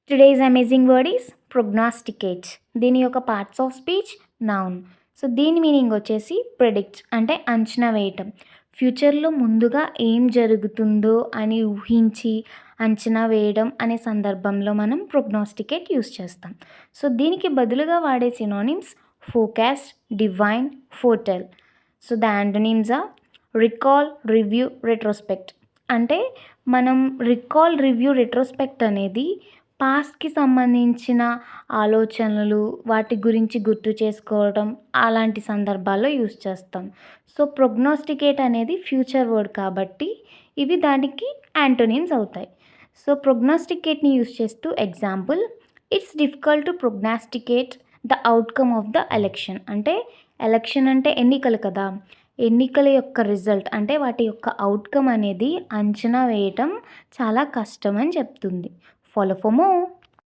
Today's amazing word is prognosticate. దీని యొక్క parts of speech noun. So దీని meaning వచ్చేసి ప్రెడిక్ట్ అంటే అంచనా వేయటం. ఫ్యూచర్లో ముందుగా ఏం జరుగుతుందో అని ఊహించి అంచనా వేయడం అనే సందర్భంలో మనం ప్రొగ్నాస్టికేట్ యూస్ చేస్తాం. సో దీనికి బదులుగా వాడే synonyms forecast, divine, foretell. So the antonyms are recall, review, retrospect. అంటే మనం రికాల్, రివ్యూ, రెట్రోస్పెక్ట్ అనేది పాస్ట్‌కి సంబంధించిన ఆలోచనలు, వాటి గురించి గుర్తు చేసుకోవడం అలాంటి సందర్భాల్లో యూజ్ చేస్తాం. సో ప్రొగ్నోస్టికేట్ అనేది ఫ్యూచర్ వర్డ్ కాబట్టి ఇవి దానికి యాంటోనిమ్స్ అవుతాయి. సో ప్రొగ్నోస్టికేట్‌ని యూజ్ చేస్తూ example, it's difficult to prognosticate the outcome of the election. అంటే ఎలక్షన్ అంటే ఎన్నికలు కదా! ఎన్నికల యొక్క రిజల్ట్ అంటే వాటి యొక్క అవుట్‌కమ్ అనేది అంచనా వేయటం చాలా కష్టం అని చెప్తుంది. Follow for more.